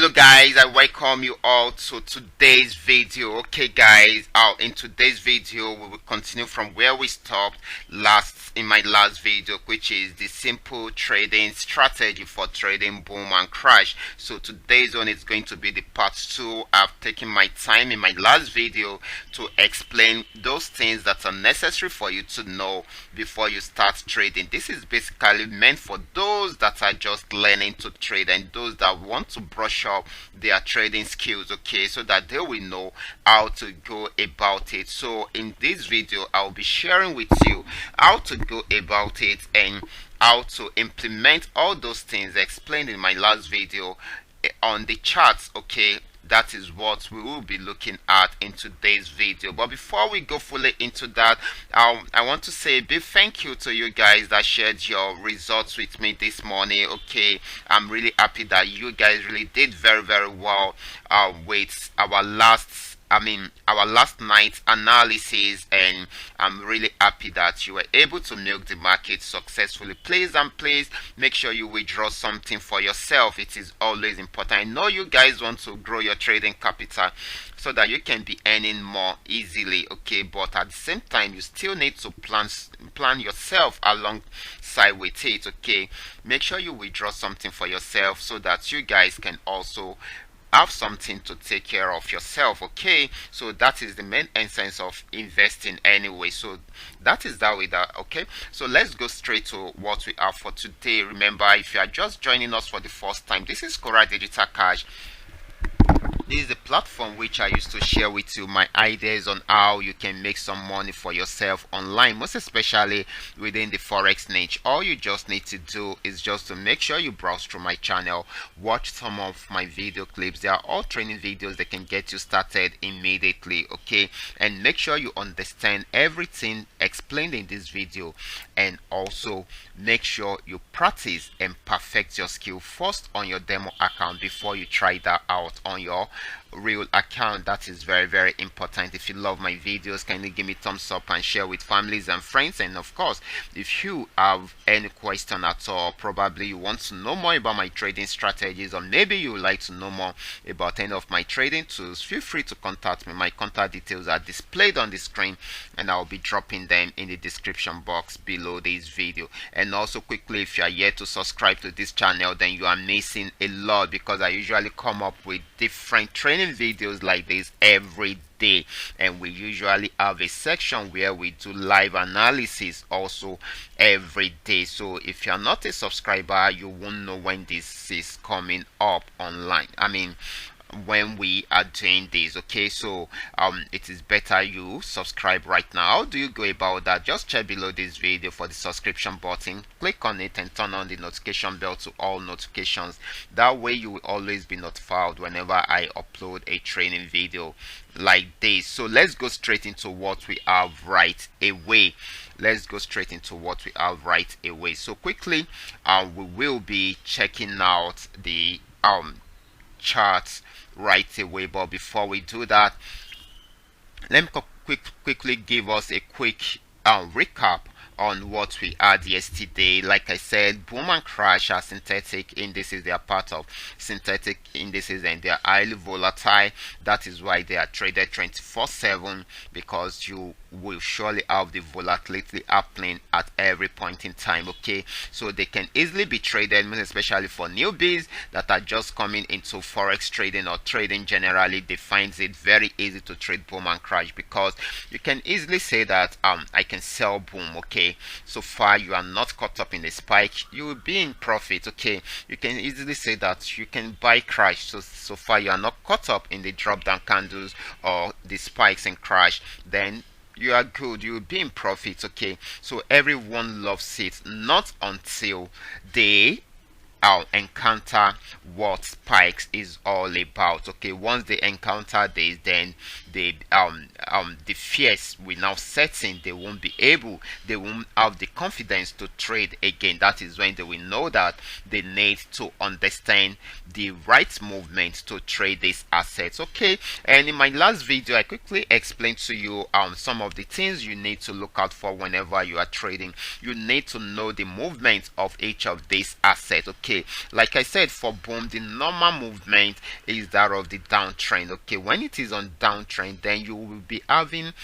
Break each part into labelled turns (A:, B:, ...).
A: Hello guys, I welcome you all to today's video. Okay guys, in today's video we will continue from where we stopped in my last video, which is the simple trading strategy for trading boom and crash. So today's one is going to be the part 2. I've taken my time in my last video to explain those things that are necessary for you to know before you start trading. This is basically meant for those that are just learning to trade and those that want to brush up their trading skills, okay, so that they will know how to go about it. So in this video I'll be sharing with you how to go about it and how to implement all those things explained in my last video on the charts, okay. That is what we will be looking at in today's video. But before we go fully into that, I want to say a big thank you to you guys that shared your results with me this morning. Okay, I'm really happy that you guys really did very well with our last night's analysis, and I'm really happy that you were able to milk the market successfully. Please make sure you withdraw something for yourself. It is always important. I know you guys want to grow your trading capital so that you can be earning more easily, okay, but at the same time you still need to plan yourself alongside with it, okay. Make sure you withdraw something for yourself so that you guys can also have something to take care of yourself, okay. So that is the main essence of investing anyway. So that is that way that, okay. So let's go straight to what we have for today. Remember, if you are just joining us for the first time, this is Qora Digital Cash. This is the platform which I used to share with you my ideas on how you can make some money for yourself online, most especially within the Forex niche. All you just need to do is just to make sure you browse through my channel, watch some of my video clips. They are all training videos that can get you started immediately, okay. And make sure you understand everything explained in this video, and also make sure you practice and perfect your skill first on your demo account before you try that out on your real account. That is very important. If you love my videos, kindly give me thumbs up and share with families and friends. And of course, if you have any question at all, probably you want to know more about my trading strategies, or maybe you would like to know more about any of my trading tools, feel free to contact me. My contact details are displayed on the screen and I'll be dropping them in the description box below this video. And also quickly, if you are yet to subscribe to this channel, then you are missing a lot, because I usually come up with different training videos like this every day, and we usually have a section where we do live analysis also every day. So if you're not a subscriber, you won't know when this is coming up online, when we are doing this, okay. So it is better you subscribe right now. How do you go about that? Just check below this video for the subscription button, click on it and turn on the notification bell to all notifications. That way you will always be notified whenever I upload a training video like this. So let's go straight into what we have right away. So quickly, we will be checking out the charts right away. But before we do that, let me quickly give us a quick recap on what we had yesterday. Like I said, boom and crash are synthetic indices. They are part of synthetic indices and they are highly volatile. That is why they are traded 24/7, because you will surely have the volatility happening at every point in time, okay. So they can easily be traded, especially for newbies that are just coming into Forex trading or trading generally. They find it very easy to trade boom and crash, because you can easily say that I can sell boom, okay. So far you are not caught up in the spike, you will be in profit, okay. You can easily say that you can buy crash, so far you are not caught up in the drop down candles or the spikes and crash, then you are good, you will be in profit, okay. So everyone loves it, not until they encounter what spikes is all about, okay. Once they encounter this, then the fears will now set in. They won't have the confidence to trade again. That is when they will know that they need to understand the right movement to trade these assets, okay. And in my last video I quickly explained to you some of the things you need to look out for whenever you are trading. You need to know the movement of each of these assets, okay. Okay, like I said, for boom, the normal movement is that of the downtrend. Okay, when it is on downtrend, then you will be having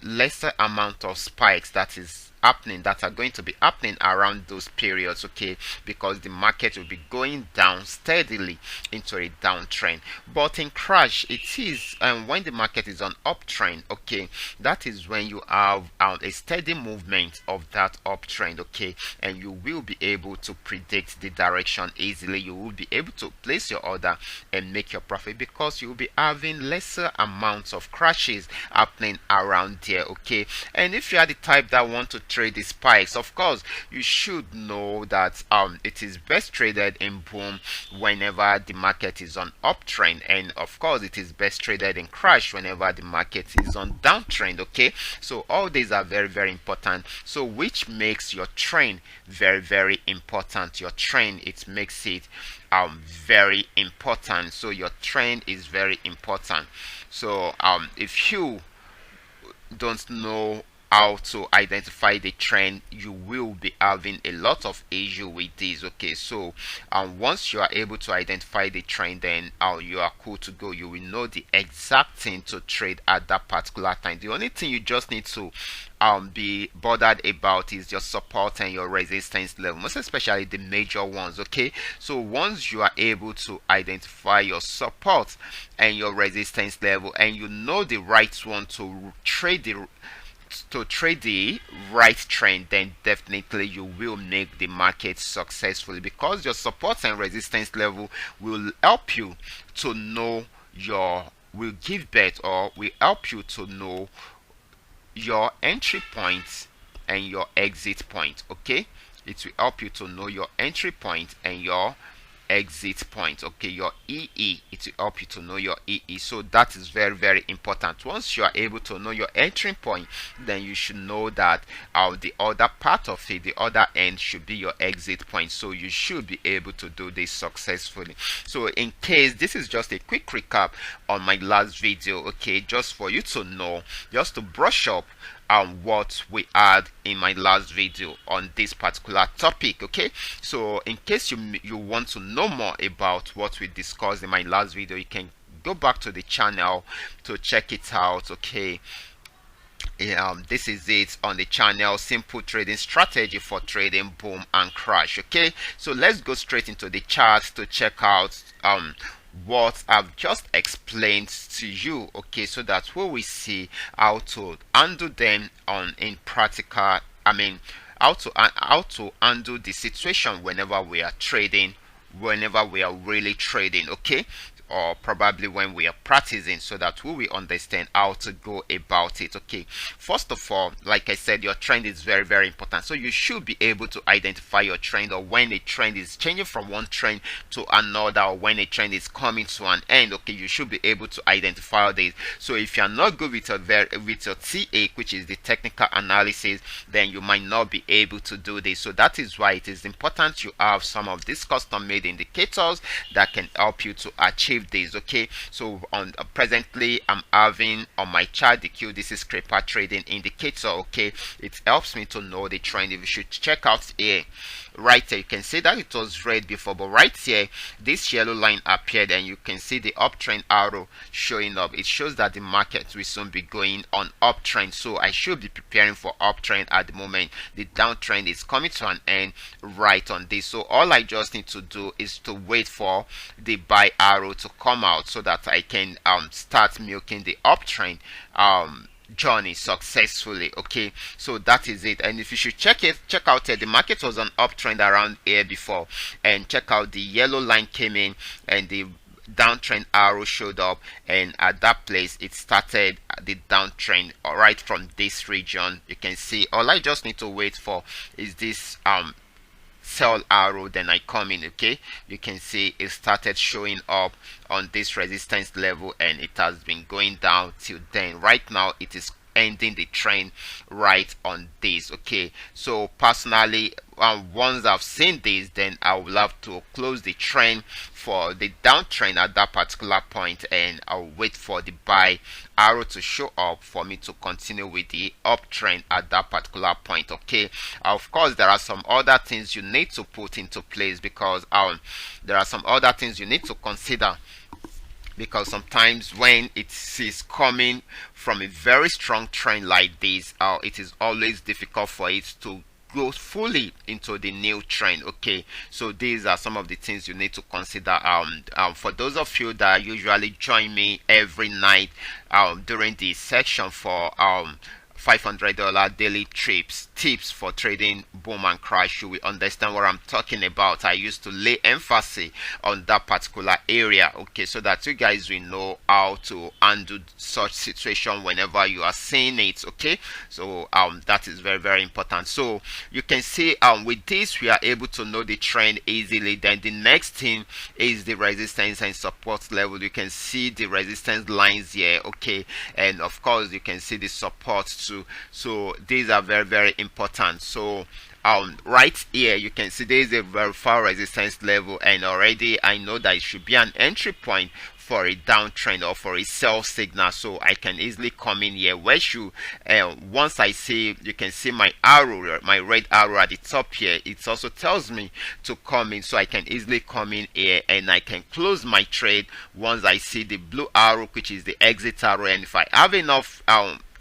A: lesser amount of spikes that are going to be happening around those periods. Okay, because the market will be going down steadily into a downtrend. But in crash, it is when the market is on uptrend. Okay, that is when you have a steady movement of that uptrend. Okay, and you will be able to predict the direction easily. You will be able to place your order and make your profit because you will be having lesser amounts of crashes happening around there. Okay, and if you are the type that want to trade the spikes, of course you should know that it is best traded in boom whenever the market is on uptrend, and of course it is best traded in crash whenever the market is on downtrend. Okay, so all these are very, very important. So which makes your trend very, very important. Your trend, it makes it very important. So your trend is very important. So if you don't know how to identify the trend, you will be having a lot of issue with this. Okay, so once you are able to identify the trend, then you are cool to go. You will know the exact thing to trade at that particular time. The only thing you just need to be bothered about is your support and your resistance level, most especially the major ones. Okay, so once you are able to identify your support and your resistance level, and you know the right one to trade the right trend, then definitely you will make the market successfully, because your support and resistance level will help you to know will give birth, or will help you to know your entry point and your exit point. Okay, it will help you to know your entry point and your exit point. Okay, your EE, it will help you to know your EE. So that is very, very important. Once you are able to know your entry point, then you should know that the other part of it, the other end, should be your exit point. So you should be able to do this successfully. So in case, this is just a quick recap on my last video. Okay, just for you to know, just to brush up what we had in my last video on this particular topic. Okay, so in case you want to know more about what we discussed in my last video, you can go back to the channel to check it out. Okay, this is it on the channel: simple trading strategy for trading boom and crash. Okay, so let's go straight into the chart to check out what I've just explained to you. Okay, so that we will see how to handle them in practical. How to handle the situation whenever we are trading, whenever we are really trading. Okay, or probably when we are practicing, so that we will understand how to go about it. Okay, first of all, like I said, your trend is very, very important. So you should be able to identify your trend, or when a trend is changing from one trend to another, or when a trend is coming to an end. Okay, you should be able to identify this. So if you are not good with your TA, which is the technical analysis, then you might not be able to do this. So that is why it is important you have some of these custom made indicators that can help you to achieve this. Okay, so presently I'm having on my chart the QDC scraper trading indicator. Okay, it helps me to know the trend. If you should check out here, right here, you can see that it was red before, but right here this yellow line appeared, and you can see the uptrend arrow showing up. It shows that the market will soon be going on uptrend, so I should be preparing for uptrend at the moment. The downtrend is coming to an end right on this, so all I just need to do is to wait for the buy arrow to come out, so that I can start milking the uptrend journey successfully. Okay, so that is it. And if you should check out here, the market was on uptrend around here before, and check out the yellow line came in and the downtrend arrow showed up, and at that place it started the downtrend. All right, from this region you can see all I just need to wait for is this sell arrow, then I come in. Okay, you can see it started showing up on this resistance level, and it has been going down till then. Right now it is ending the trend right on this. Okay, so personally once I've seen this, then I will have to close the trend for the downtrend at that particular point, and I'll wait for the buy arrow to show up for me to continue with the uptrend at that particular point. Okay, of course there are some other things you need to put into place, because there are some other things you need to consider, because sometimes when it is coming from a very strong trend like this, it is always difficult for it to go fully into the new trend. Okay, so these are some of the things you need to consider. For those of you that usually join me every night during the section for $500 daily tips for trading boom and crash, you will understand what I'm talking about. I used to lay emphasis on that particular area, okay, so that you guys will know how to handle such situation whenever you are seeing it. Okay, so that is very, very important. So you can see with this we are able to know the trend easily. Then the next thing is the resistance and support level. You can see the resistance lines here, okay, and of course you can see the support too. So these are very, very important. So right here you can see there is a verified resistance level, and already I know that it should be an entry point for a downtrend or for a sell signal. So I can easily come in here. Where should once I see, you can see my arrow, my red arrow at the top here, it also tells me to come in. So I can easily come in here and I can close my trade once I see the blue arrow, which is the exit arrow. And if I have enough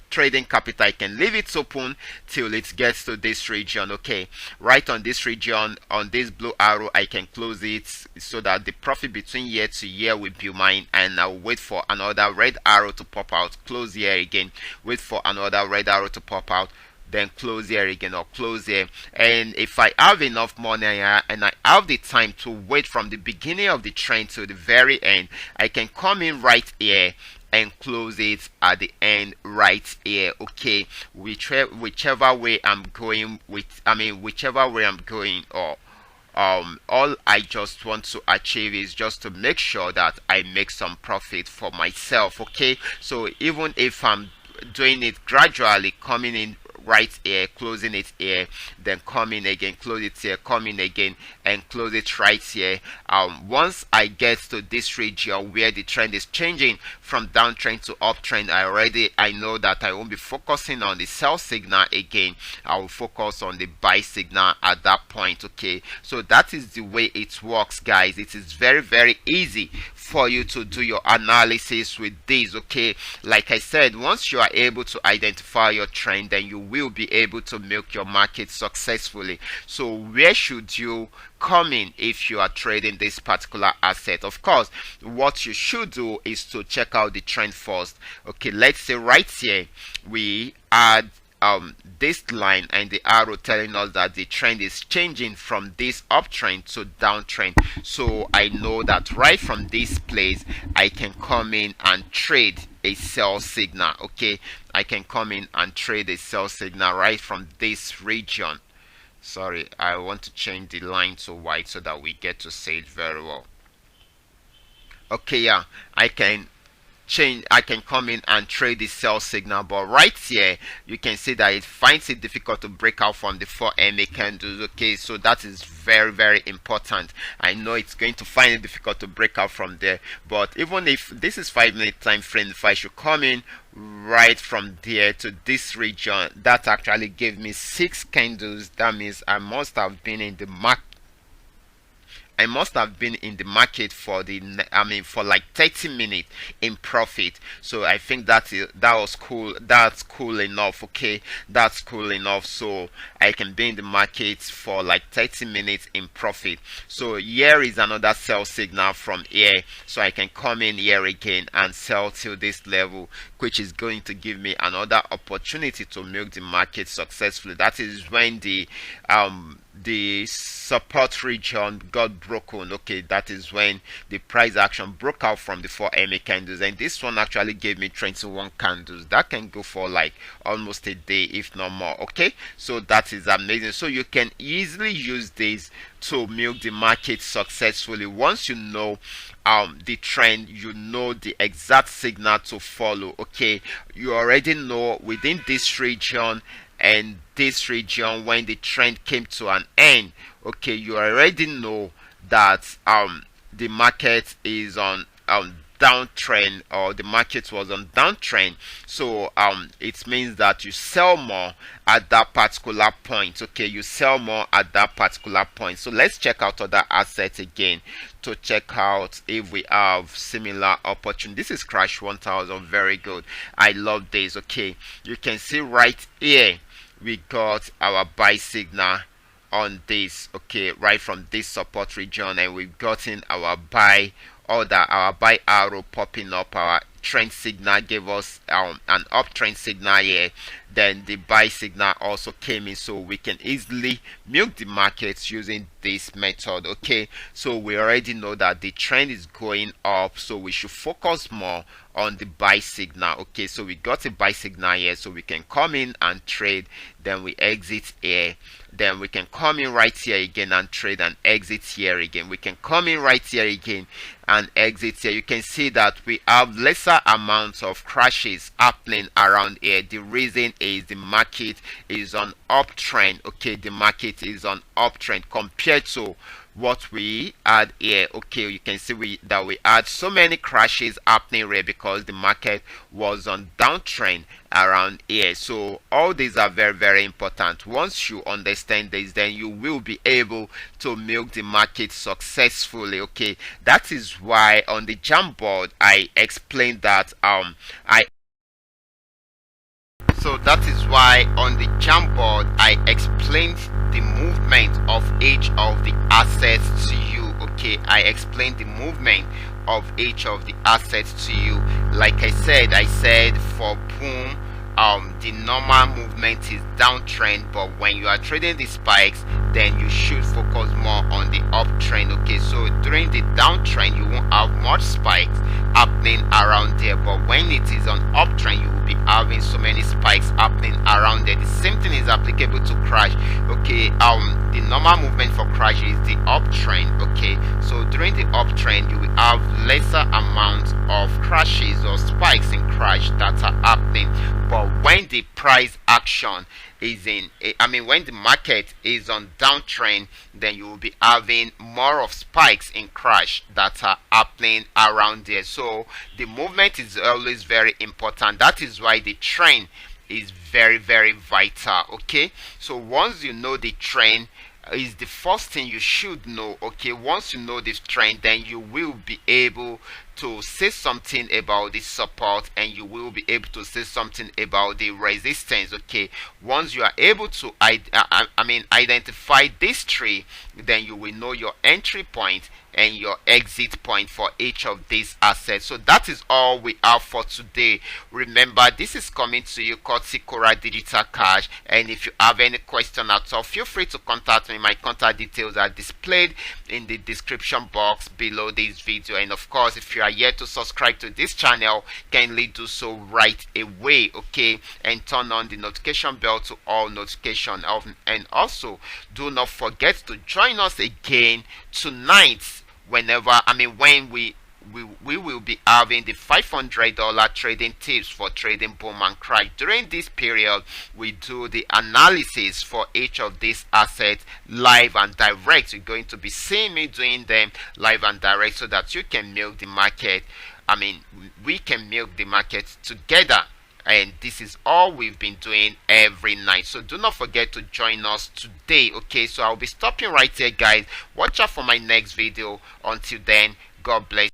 A: trading capital, I can leave it open till it gets to this region. Okay, right on this region, on this blue arrow, I can close it so that the profit between year to year will be mine, and I'll wait for another red arrow to pop out, close here again, wait for another red arrow to pop out, then close here again or close here. And if I have enough money and I have the time to wait from the beginning of the trend to the very end, I can come in right here and close it at the end right here. Okay, whichever way I'm going with, whichever way I'm going, or all I just want to achieve is just to make sure that I make some profit for myself. Okay, so even if I'm doing it gradually, coming in right here, closing it here, then come in again, close it here, come in again, and close it right here. Once I get to this region where the trend is changing from downtrend to uptrend, I know that I won't be focusing on the sell signal again. I will focus on the buy signal at that point. Okay, so that is the way it works, guys. It is very, very easy for you to do your analysis with this. Okay, like I said, once you are able to identify your trend, then you will be able to milk your market successfully. So where should you come in if you are trading this particular asset? Of course, what you should do is to check out the trend first. Okay, let's say right here we add this line and the arrow telling us that the trend is changing from this uptrend to downtrend. So I know that right from this place I can come in and trade a sell signal. Okay, I can come in and trade a sell signal right from this region. Sorry, I want to change the line to white so that we get to see it very well. Okay, yeah, I can come in and trade the sell signal, but right here you can see that it finds it difficult to break out from the 4 MA candles. Okay, so that is very, very important. I know it's going to find it difficult to break out from there, but even if this is 5-minute time frame, if I should come in right from there to this region, that actually gave me 6 candles. That means I must have been in the market. I must have been in the market for for like 30 minutes in profit. So I think that was cool. That's cool enough. Okay, that's cool enough. So I can be in the market for like 30 minutes in profit. So here is another sell signal from here. So I can come in here again and sell till this level, which is going to give me another opportunity to milk the market successfully. That is when the support region got broken. Okay, that is when the price action broke out from the 4 MA candles, and this one actually gave me 21 candles. That can go for like almost a day, if not more. Okay, so that is amazing. So you can easily use this to milk the market successfully. Once you know the trend, you know the exact signal to follow. Okay, you already know within this region and this region when the trend came to an end, okay, you already know that the market is on downtrend, or the market was on downtrend. So it means that you sell more at that particular point. Okay, you sell more at that particular point. So let's check out other assets again to check out if we have similar opportunity. This is crash 1000. Very good. I love this. Okay, you can see right here we got our buy signal on this, okay, right from this support region, and we've gotten our buy order, our buy arrow popping up. Our trend signal gave us an uptrend signal here, then the buy signal also came in, so we can easily milk the markets using this method. Okay, so we already know that the trend is going up, so we should focus more on the buy signal. Okay, so we got a buy signal here, so we can come in and trade, then we exit here, then we can come in right here again and trade and exit here again. We can come in right here again and exit here. You can see that we have lesser amounts of crashes happening around here. The reason is the market is on uptrend. Okay, the market is on uptrend compared to what we had here. Okay, you can see that we had so many crashes happening here because the market was on downtrend around here. So all these are very, very important. Once you understand this, then you will be able to milk the market successfully. Okay, that is why on the jam board I explained that so that is why on the jam board I explained the movement of each of the assets to you. Okay, I explained the movement of each of the assets to you. Like I said for boom, the normal movement is downtrend, but when you are trading the spikes, then you should focus more on the uptrend. Okay, so during the downtrend you won't have much spikes happening around there, but when it is on uptrend you will be having so many spikes happening around there. The same thing is applicable to crash. Okay, the normal movement for crash is the uptrend. Okay, so during the uptrend you will have lesser amount of crashes or spikes in crash that are happening, but when the price action is when the market is on downtrend, then you will be having more of spikes in crash that are happening around there. So the movement is always very important. That is why the trend is very, very vital. Okay, so once you know the trend is the first thing you should know. Okay, once you know this trend, then you will be able to say something about the support, and you will be able to say something about the resistance. Okay, once you are able to identify these three, then you will know your entry point and your exit point for each of these assets. So that is all we have for today. Remember, this is coming to you courtesy Qora Digital Cash, and if you have any question at all, feel free to contact me. My contact details are displayed in the description box below this video, and of course if you are yet to subscribe to this channel, kindly do so right away. Okay, and turn on the notification bell to all notification and also do not forget to join us again tonight when we will be having the $500 trading tips for trading boom and crash. During this period, we do the analysis for each of these assets live and direct. You're going to be seeing me doing them live and direct so that you can milk the market. We can milk the market together. And this is all we've been doing every night. So do not forget to join us today. Okay, so I'll be stopping right here, guys. Watch out for my next video. Until then, God bless.